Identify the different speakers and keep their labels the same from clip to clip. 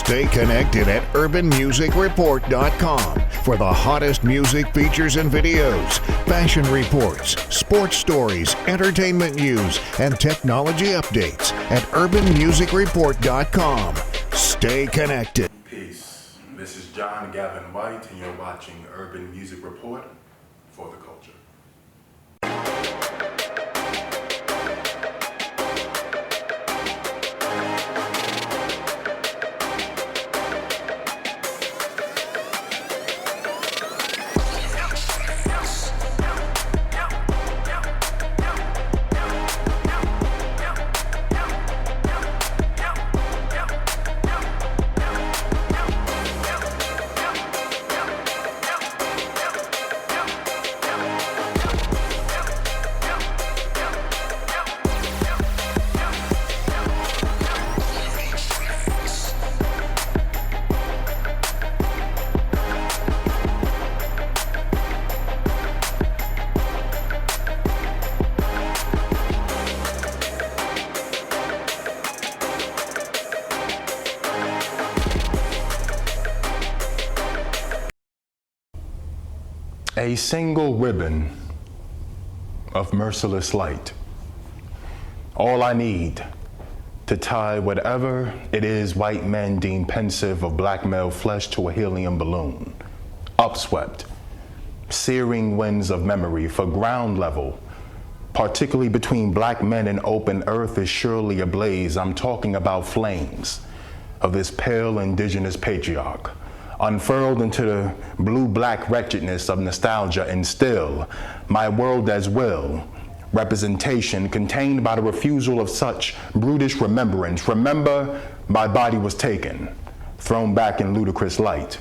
Speaker 1: Stay connected at urbanmusicreport.com for the hottest music features and videos, fashion reports, sports stories, entertainment news, and technology updates at urbanmusicreport.com. Stay connected.
Speaker 2: Peace. This is Gavin White, and you're watching Urban Music Report for the culture. A single ribbon of merciless light. All I need to tie whatever it is white men deem pensive of black male flesh to a helium balloon. Upswept, searing winds of memory for ground level, particularly between black men and open earth, is surely ablaze. I'm talking about flames of this pale indigenous patriarch, unfurled into the blue-black wretchedness of nostalgia, and still my world as will, representation contained by the refusal of such brutish remembrance. Remember, my body was taken, thrown back in ludicrous light.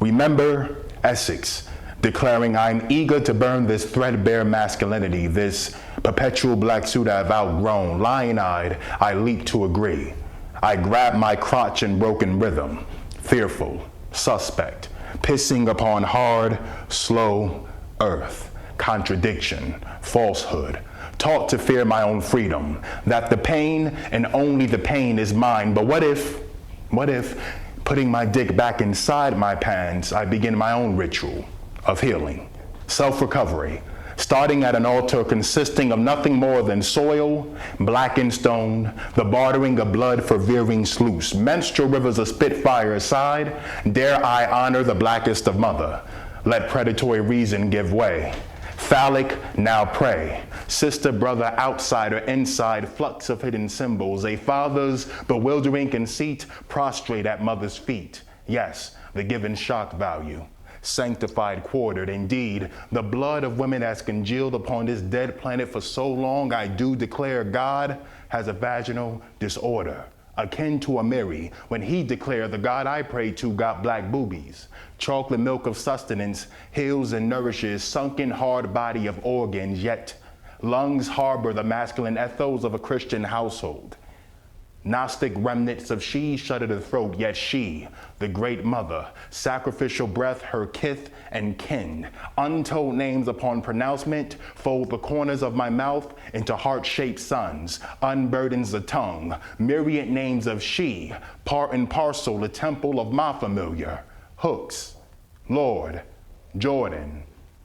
Speaker 2: Remember Essex declaring, I'm eager to burn this threadbare masculinity, this perpetual black suit I've outgrown. Lion-eyed, I leap to agree. I grab my crotch in broken rhythm, fearful, suspect, pissing upon hard, slow earth, contradiction, falsehood, taught to fear my own freedom, that the pain and only the pain is mine. But what if, putting my dick back inside my pants, I begin my own ritual of healing, self-recovery, starting at an altar consisting of nothing more than soil, blackened stone, the bartering of blood for veering sluice, menstrual rivers of spitfire aside, dare I honor the blackest of mother. Let predatory reason give way. Phallic, now pray. Sister, brother, outsider, inside, flux of hidden symbols, a father's bewildering conceit, prostrate at mother's feet. Yes, the given shock value. Sanctified, quartered, indeed, the blood of women has congealed upon this dead planet for so long, I do declare God has a vaginal disorder, akin to a Mary, when he declared the God I pray to got black boobies. Chocolate milk of sustenance heals and nourishes sunken hard body of organs, yet lungs harbor the masculine ethos of a Christian household. Gnostic remnants of she shudder the throat, yet she, the great mother, sacrificial breath, her kith and kin, untold names upon pronouncement, fold the corners of my mouth into heart-shaped suns, unburdens the tongue, myriad names of she, part and parcel, the temple of my familiar, Hooks, Lord, Jordan,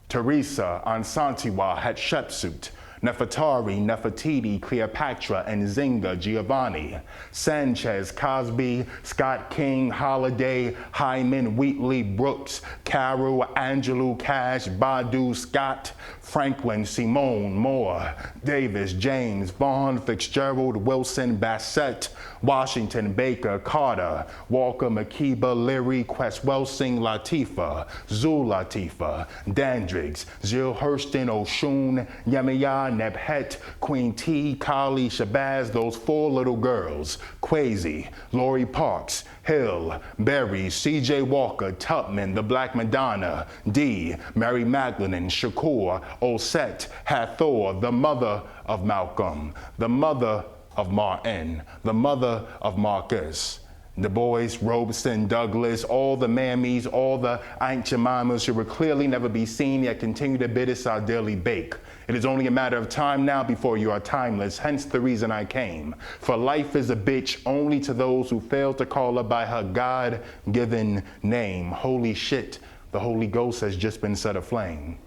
Speaker 2: Teresa, Ansantiwa, Hatshepsut, Nefertari, Nefertiti, Cleopatra, and Zinga, Giovanni, Sanchez, Cosby, Scott King, Holiday, Hyman, Wheatley, Brooks, Carol, Angelou, Cash, Badu, Scott, Franklin, Simone, Moore, Davis, James, Vaughn, Fitzgerald, Wilson, Bassett, Washington, Baker, Carter, Walker, Makiba, Leary, Quest, Welsing, Latifah, Zul Latifah, Dandriggs, Jill Hurston, Oshun, Yemiya, Nebhet, Queen T, Kali, Shabazz, those four little girls, Quasi, Lori Parks, Hill, Berry, CJ Walker, Tubman, the Black Madonna, D, Mary Magdalene, Shakur, Osset, Hathor, the mother of Malcolm, the mother of Martin, the mother of Marcus, Du Bois, Robeson, Douglas, all the mammies, all the Aunt Jemimas who will clearly never be seen yet continue to bid us our daily bake. It is only a matter of time now before you are timeless, hence the reason I came. For life is a bitch only to those who fail to call her by her God-given name. Holy shit, the Holy Ghost has just been set aflame.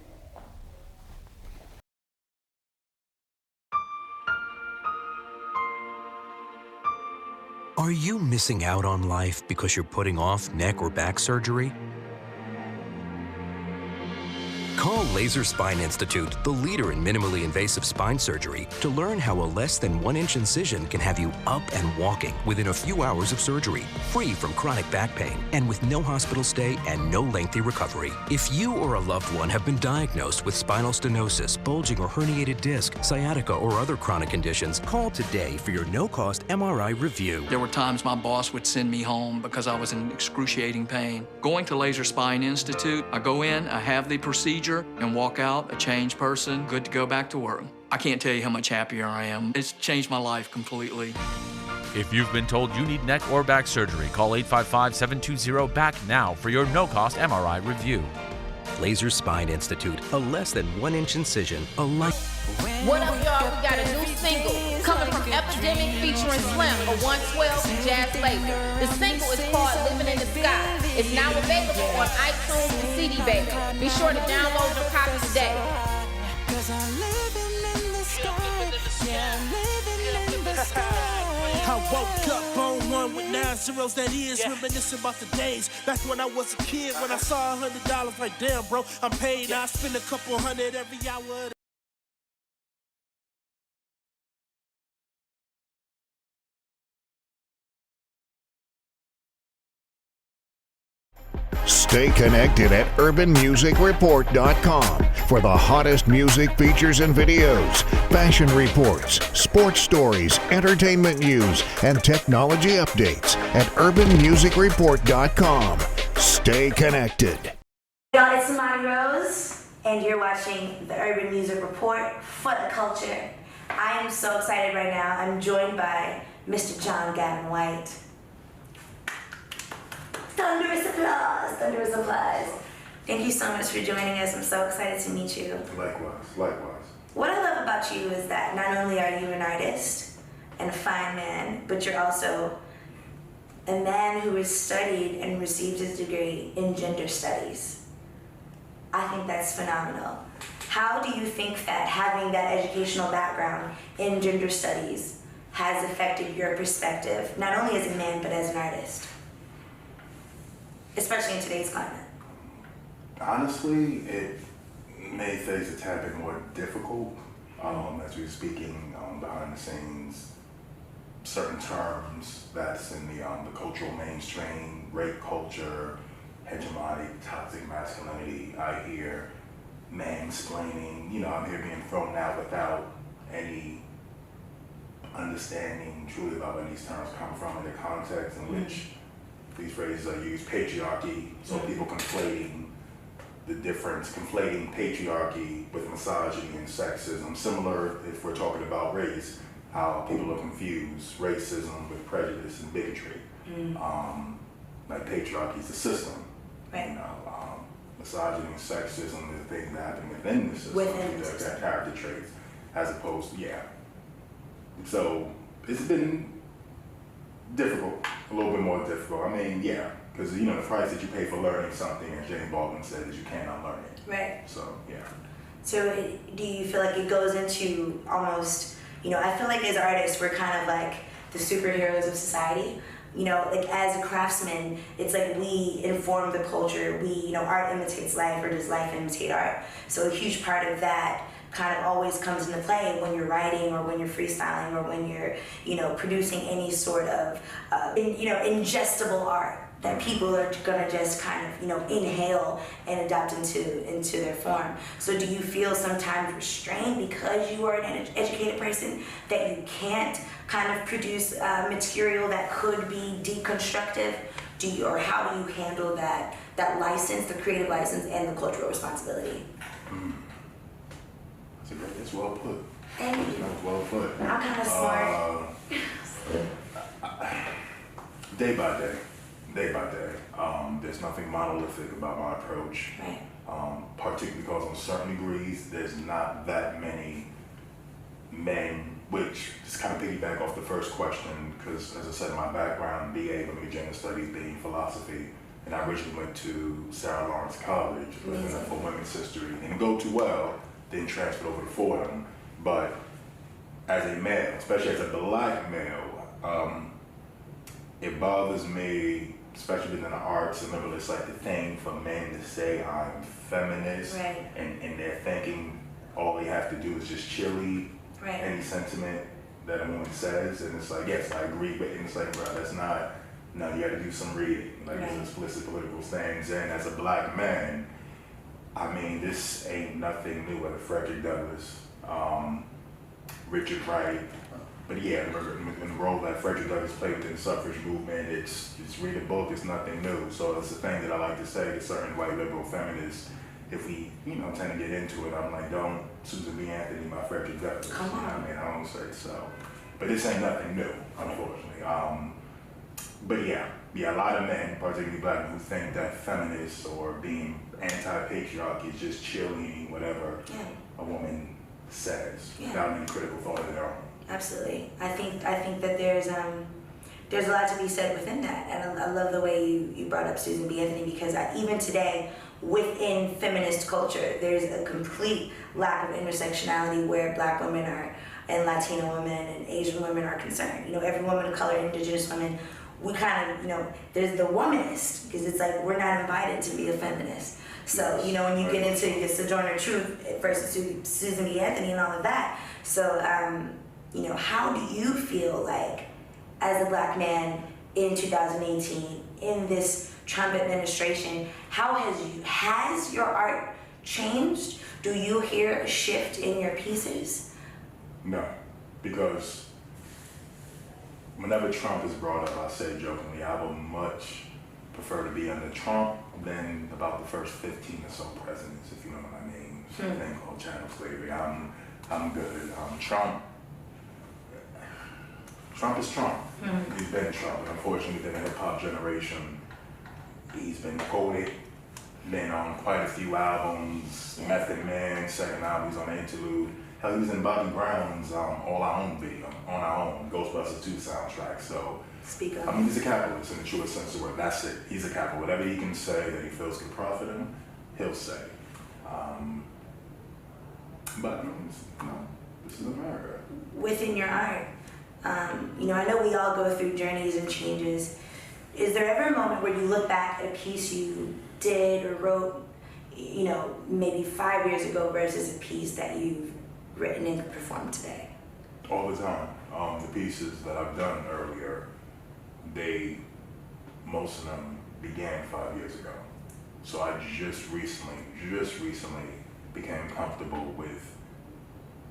Speaker 3: Are you missing out on life because you're putting off neck or back surgery? Call Laser Spine Institute, the leader in minimally invasive spine surgery, to learn how a less than 1-inch incision can have you up and walking within a few hours of surgery, free from chronic back pain, and with no hospital stay and no lengthy recovery. If you or a loved one have been diagnosed with spinal stenosis, bulging or herniated disc, sciatica, or other chronic conditions, call today for your no-cost MRI review.
Speaker 4: There were times my boss would send me home because I was in excruciating pain. Going to Laser Spine Institute, I go in, I have the procedure, and walk out a changed person, good to go back to work. I can't tell you how much happier I am. It's changed my life completely.
Speaker 5: If you've been told you need neck or back surgery, call 855-720-BACK now for your no-cost MRI review.
Speaker 3: Laser Spine Institute, a less than 1-inch incision, a life.
Speaker 6: What up, y'all? We got a new single coming from Epidemic featuring Slim, a 112 Jazz Laser. The single is called Living in the Sky. It's now available on iTunes and CD Baby. Be sure to download your copy today.
Speaker 7: I woke up on one with 9 zeros, that is, reminiscing about the days back when I was a kid, when I saw $100, like, damn, bro, I'm paid, I spend a couple hundred every hour.
Speaker 1: Stay connected at urbanmusicreport.com for the hottest music features and videos, fashion reports, sports stories, entertainment news, and technology updates at urbanmusicreport.com. Stay connected.
Speaker 8: Y'all, it's Samani Rose, and you're watching the Urban Music Report for the culture. I am so excited right now. I'm joined by Mr. John Gavin White. Thunderous applause, thunderous applause. Thank you so much for joining us. I'm so excited to meet you.
Speaker 2: Likewise, likewise.
Speaker 8: What I love about you is that not only are you an artist and a fine man, but you're also a man who has studied and received his degree in gender studies. I think that's phenomenal. How do you think that having that educational background in gender studies has affected your perspective, not only as a man, but as an artist? Especially in today's climate.
Speaker 2: Honestly, it made things a tad bit more difficult as we were speaking behind the scenes. Certain terms that's in the cultural mainstream, rape culture, hegemonic, toxic masculinity. I hear mansplaining. You know, I'm here being thrown out without any understanding truly about where these terms come from in the context in which these phrases are used. Patriarchy, so people conflating the difference, conflating patriarchy with misogyny and sexism. Similar if we're talking about race, how people are confused racism with prejudice and bigotry. Like patriarchy is the system.
Speaker 8: Right.
Speaker 2: You know, misogyny and sexism is the things that happen within the system.
Speaker 8: Within the system.
Speaker 2: That character traits, as opposed to, So it's been difficult, a little bit more difficult. I mean, because you know the price that you pay for learning something, as James Baldwin said, is you can't unlearn it.
Speaker 8: Right.
Speaker 2: So
Speaker 8: So do you feel like it goes into almost, I feel like as artists, we're kind of like the superheroes of society. Like as a craftsman, it's like we inform the culture. Art imitates life, or does life imitate art? So a huge part of that kind of always comes into play when you're writing or when you're freestyling or when you're, producing any sort of, ingestible art that people are gonna just kind of, inhale and adopt into their form. So do you feel sometimes restrained because you are an educated person that you can't kind of produce material that could be deconstructive? Or how do you handle that license, the creative license, and the cultural responsibility?
Speaker 2: It's well put.
Speaker 8: Thank you.
Speaker 2: That's well put.
Speaker 8: I'm kind of smart.
Speaker 2: Day by day. There's nothing monolithic about my approach.
Speaker 8: Right.
Speaker 2: Particularly because on certain degrees, there's not that many men, which just kind of piggyback off the first question, because as I said, my background, BA, Women and Gender Studies, BA philosophy, and I originally went to Sarah Lawrence College, looking for women's history. Didn't go too well, then transferred over to Fordham. But as a male, especially as a black male, it bothers me, especially in the arts. Remember, it's like the thing for men to say I'm feminist,
Speaker 8: right.
Speaker 2: and they're thinking all they have to do is just cheerlead
Speaker 8: right.
Speaker 2: any sentiment that a woman says, and it's like, yes, I agree, but it's like, bro, that's not. No, you got to do some reading, like
Speaker 8: right.
Speaker 2: these explicit political things. And as a black man, I mean, this ain't nothing new. Whether Frederick Douglass, Richard Wright. But yeah, in the role that Frederick Douglass played within the suffrage movement, it's read a book, it's nothing new. So it's a thing that I like to say to certain white liberal feminists. If we, tend to get into it, I'm like, don't Susan B. Anthony my Frederick Douglass.
Speaker 8: Come on.
Speaker 2: I mean, I don't say so. But this ain't nothing new, unfortunately. But yeah, a lot of men, particularly black men, who think that feminists or being anti-patriarchy is just cheerleading whatever a woman says without any critical thought of their own.
Speaker 8: Absolutely. I think that there's a lot to be said within that, and I love the way you brought up Susan B. Anthony, because even today, within feminist culture, there's a complete lack of intersectionality where black women are, and Latino women and Asian women are concerned. Every woman of color, indigenous women, we kind of, there's the womanist, because it's like we're not invited to be a feminist. So, when you get into your Sojourner Truth versus Susan B. Anthony and all of that. So, how do you feel like, as a black man in 2018, in this Trump administration, has your art changed? Do you hear a shift in your pieces?
Speaker 2: No, because whenever Trump is brought up, I say jokingly, I would much prefer to be under Trump than about the first 15 or so presidents, if you know what I mean. It's a thing called chattel slavery. I'm good. Trump is Trump. He's been Trump. Unfortunately, within the hip-hop generation, he's been quoted, been on quite a few albums, Method Man, second album, he's on the Interlude. Hell, he was in Bobby Brown's All Our Own video, On Our Own, Ghostbusters 2 soundtrack. So,
Speaker 8: speak up.
Speaker 2: I mean, he's a capitalist in the truest sense of the word. That's it. He's a capitalist. Whatever he can say that he feels can profit him, he'll say. But, this is America.
Speaker 8: Within your art, I know we all go through journeys and changes. Is there ever a moment where you look back at a piece you did or wrote, maybe 5 years ago versus a piece that you've written and performed today?
Speaker 2: All the time. The pieces that I've done earlier, most of them began 5 years ago. So I just recently became comfortable with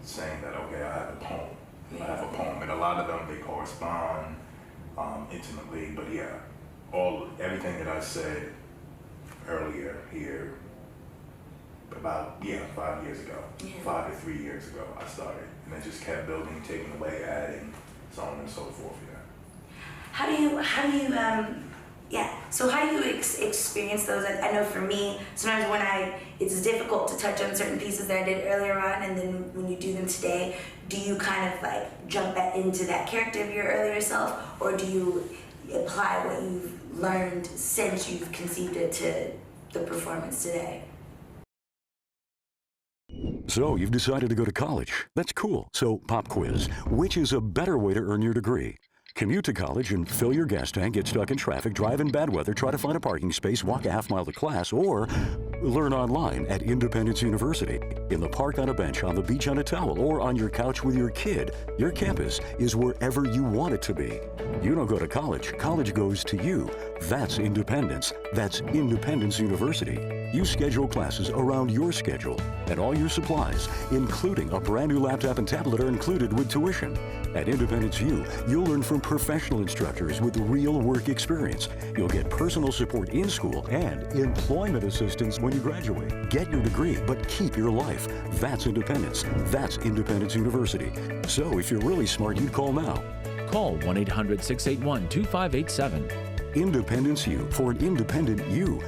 Speaker 2: saying that, okay, I have a poem. I have a poem, and a lot of them, they correspond intimately, but yeah, everything that I said earlier here, about 5 years ago, 5 to 3 years ago, I started, and I just kept building, taking away, adding, so on and so forth.
Speaker 8: How do you experience those? I know for me, sometimes it's difficult to touch on certain pieces that I did earlier on, and then when you do them today, do you kind of like jump back into that character of your earlier self, or do you apply what you've learned since you've conceived it to the performance today?
Speaker 9: So you've decided to go to college. That's cool. So pop quiz. Which is a better way to earn your degree? Commute to college and fill your gas tank, get stuck in traffic, drive in bad weather, try to find a parking space, walk a half-mile to class, or learn online at Independence University. In the park on a bench, on the beach on a towel, or on your couch with your kid, your campus is wherever you want it to be. You don't go to college. College goes to you. That's independence. That's Independence University. You schedule classes around your schedule, and all your supplies, including a brand new laptop and tablet, are included with tuition. At Independence U, you'll learn from professional instructors with real work experience. You'll get personal support in school and employment assistance when you graduate. Get your degree, but keep your life. That's independence. That's Independence University. So if you're really smart, you'd call now.
Speaker 5: Call 1-800-681-2587.
Speaker 9: Independence U for an independent you.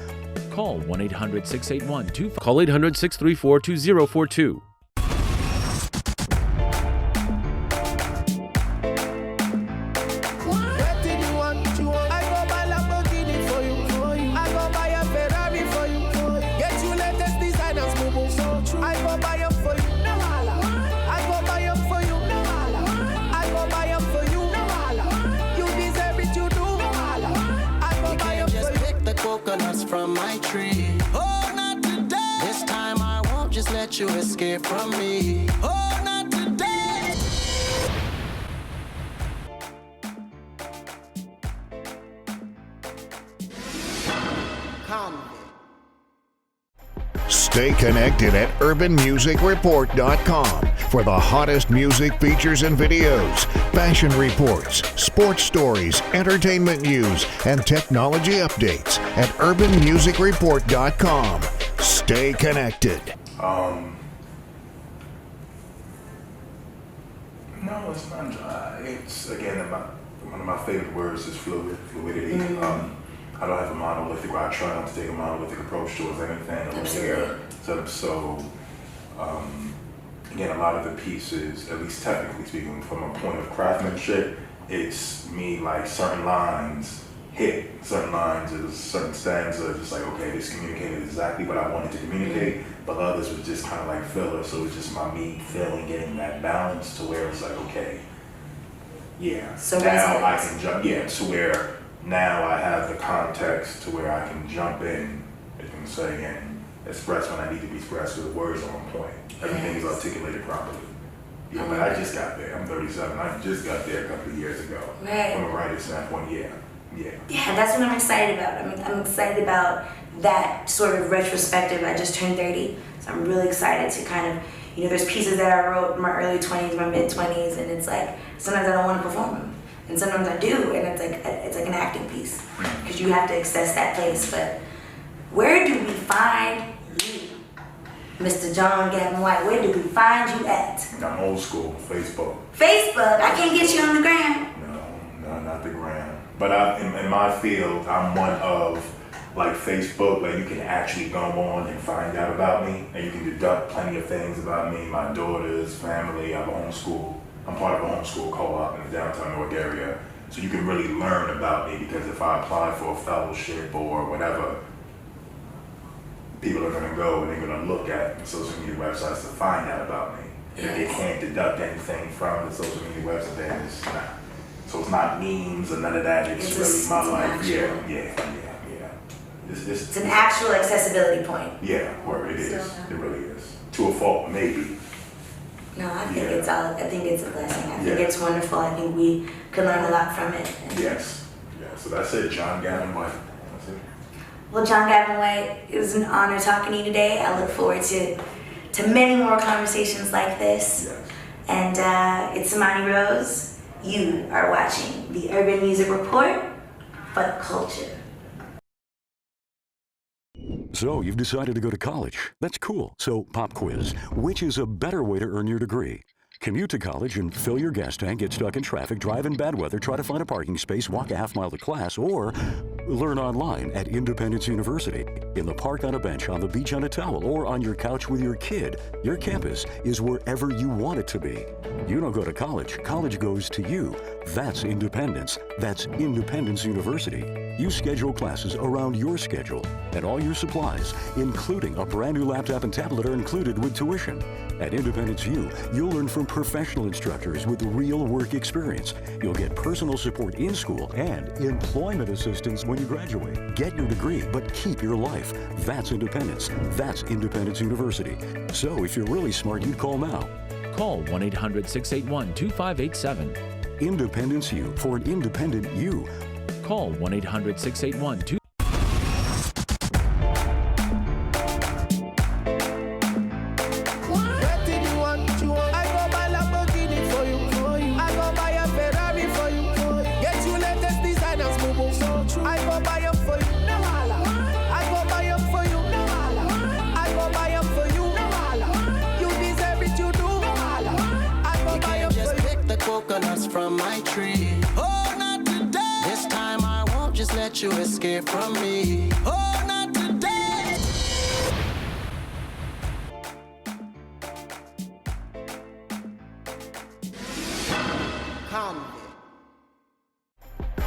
Speaker 5: Call 1-800-681-2587. Call 800-634-2042.
Speaker 10: From my tree. Oh, not today. This time I won't just let you escape from me. Oh, not today.
Speaker 1: Come. Stay connected at urbanmusicreport.com for the hottest music features and videos, fashion reports, sports stories, entertainment news, and technology updates at urbanmusicreport.com. Stay connected.
Speaker 2: No, it's not. It's, again, one of my favorite words is fluidity. I don't have a monolithic, or I try not to take a monolithic approach towards anything. Again, a lot of the pieces, at least technically speaking, from a point of craftsmanship, it's me, like, certain lines hit, certain lines, there's certain stanzas, it's like, okay, this communicated exactly what I wanted to communicate, but others was just kind of like filler, so it's just me feeling, getting that balance to where it's like, okay, yeah, so now I can jump, to where now I have the context to where I can jump in, as you can say, and express when I need to be expressed with words on point. Everything is articulated properly. Yeah, but I just got there. I'm 37. I just got there a couple of years ago.
Speaker 8: Right.
Speaker 2: From a writer's standpoint, yeah.
Speaker 8: Yeah, that's what I'm excited about. I'm excited about that sort of retrospective. I just turned 30, so I'm really excited to kind of, there's pieces that I wrote in my early 20s, my mid 20s, and it's like, sometimes I don't want to perform them. And sometimes I do, and it's like an acting piece, because you have to access that place. But where do we find you, Mr. John Gavin White? Where do we find you at?
Speaker 2: I'm old school, Facebook.
Speaker 8: Facebook? I can't get you on the gram.
Speaker 2: No, not the gram. But in my field, I'm one of, like, Facebook, like, you can actually go on and find out about me, and you can deduct plenty of things about me, my daughters, family. I'm part of a homeschool co-op in the downtown Newark area, so you can really learn about me, because if I apply for a fellowship or whatever, people are going to go and they're going to look at the social media websites to find out about me. And if they can't deduct anything from the social media website, then it's not. So it's not memes or none of that. It's really my life. Yeah. It's
Speaker 8: an actual accessibility point.
Speaker 2: Yeah, where it is. It really is. To a fault, maybe.
Speaker 8: No, I think it's a blessing. I think it's wonderful. I think we can learn a lot from it.
Speaker 2: Yes. Yeah. So that's it, John Gavin White. That's it.
Speaker 8: Well, John Gavin White, it was an honor talking to you today. I look forward to many more conversations like this.
Speaker 2: Yes.
Speaker 8: And it's Imani Rose. You are watching the Urban Music Report for the culture.
Speaker 9: So you've decided to go to college. That's cool. So pop quiz. Which is a better way to earn your degree? Commute to college and fill your gas tank, get stuck in traffic, drive in bad weather, try to find a parking space, walk a half mile to class, or learn online at Independence University. In the park on a bench, on the beach on a towel, or on your couch with your kid. Your campus is wherever you want it to be. You don't go to college. College goes to you. That's independence. That's Independence University. You schedule classes around your schedule, and all your supplies, including a brand new laptop and tablet, are included with tuition. At Independence U, you'll learn from professional instructors with real work experience. You'll get personal support in school and employment assistance when you graduate. Get your degree, but keep your life. That's independence. That's Independence University. So if you're really smart, you'd call now.
Speaker 5: Call 1-800-681-2587.
Speaker 9: Independence U for an independent you.
Speaker 5: Call 1-800-681-2587.
Speaker 10: coconuts from my tree. Oh, not today. This time I won't just let you escape from me. Oh, not today.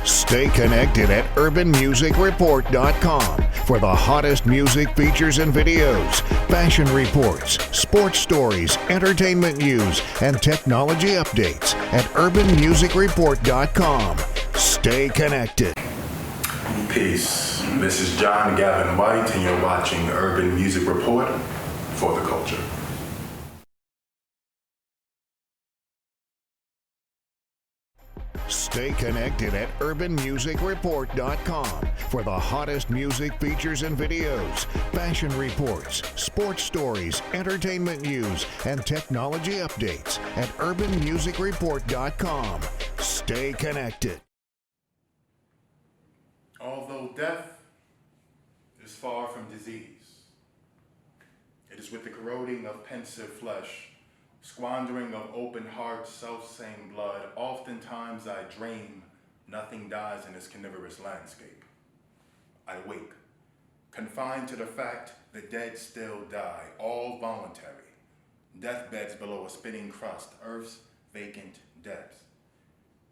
Speaker 1: Stay connected at urbanmusicreport.com for the hottest music features and videos, fashion reports, sports stories, entertainment news, and technology updates at urbanmusicreport.com. Stay connected.
Speaker 2: Peace. This is John Gavin White, and you're watching Urban Music Report for the culture.
Speaker 1: Stay connected at urbanmusicreport.com for the hottest music features and videos, fashion reports, sports stories, entertainment news, and technology updates at urbanmusicreport.com. Stay connected.
Speaker 2: Although death is far from disease, it is with the corroding of pensive flesh, squandering of open heart, self-same blood. Oftentimes I dream nothing dies in this carnivorous landscape. I wake, confined to the fact the dead still die, all voluntary. Deathbeds below a spinning crust, Earth's vacant depths.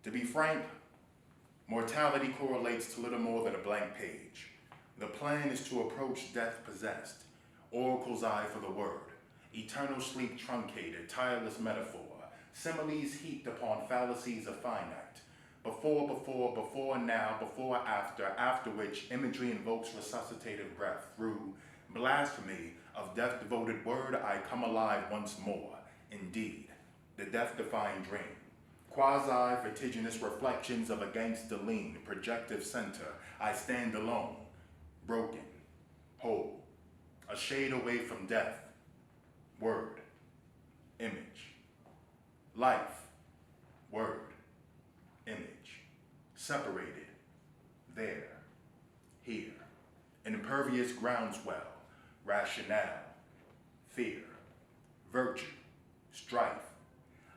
Speaker 2: To be frank, mortality correlates to little more than a blank page. The plan is to approach death possessed, oracle's eye for the word. Eternal sleep truncated, tireless metaphor, similes heaped upon fallacies of finite. Before, now, before, after which imagery invokes resuscitative breath. Through blasphemy of death-devoted word, I come alive once more. Indeed, the death-defying dream. Quasi-vertiginous reflections of a gangster lean, projective center. I stand alone, broken, whole, a shade away from death. Word, image, life, word, image, separated, there, here, impervious groundswell, rationale, fear, virtue, strife.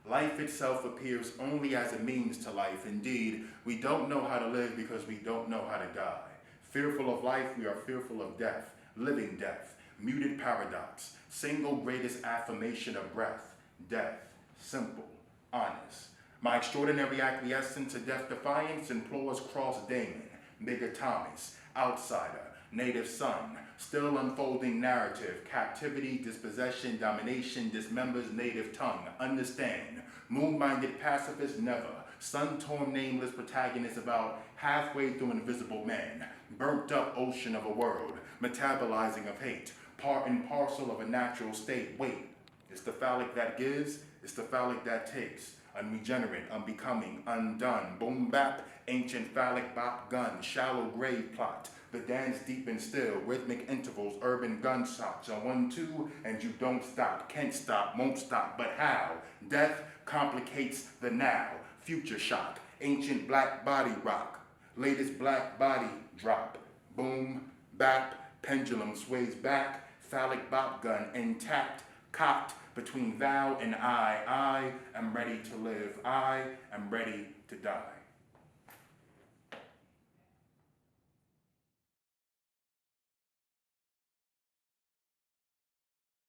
Speaker 2: Life itself appears only as a means to life. Indeed, we don't know how to live because we don't know how to die. Fearful of life, we are fearful of death, living death. Muted paradox, single greatest affirmation of breath, death, simple, honest. My extraordinary acquiescence to death defiance implores cross Damon, Bigger Thomas, outsider, native son, still unfolding narrative, captivity, dispossession, domination, dismembers native tongue, understand, moon-minded pacifist never, sun-torn nameless protagonist about halfway through invisible man, burnt up ocean of a world, metabolizing of hate, part and parcel of a natural state. Wait, it's the phallic that gives, it's the phallic that takes. Unregenerate, unbecoming, undone. Boom bap, ancient phallic bop gun, shallow grave plot. The dance deep and still, rhythmic intervals, urban gunshots. On 1, 2, and you don't stop, can't stop, won't stop. But how? Death complicates the now. Future shock, ancient black body rock. Latest black body drop. Boom, bap, pendulum sways back. Phallic bop gun intact, cocked between thou and I am ready to live. I am ready to die.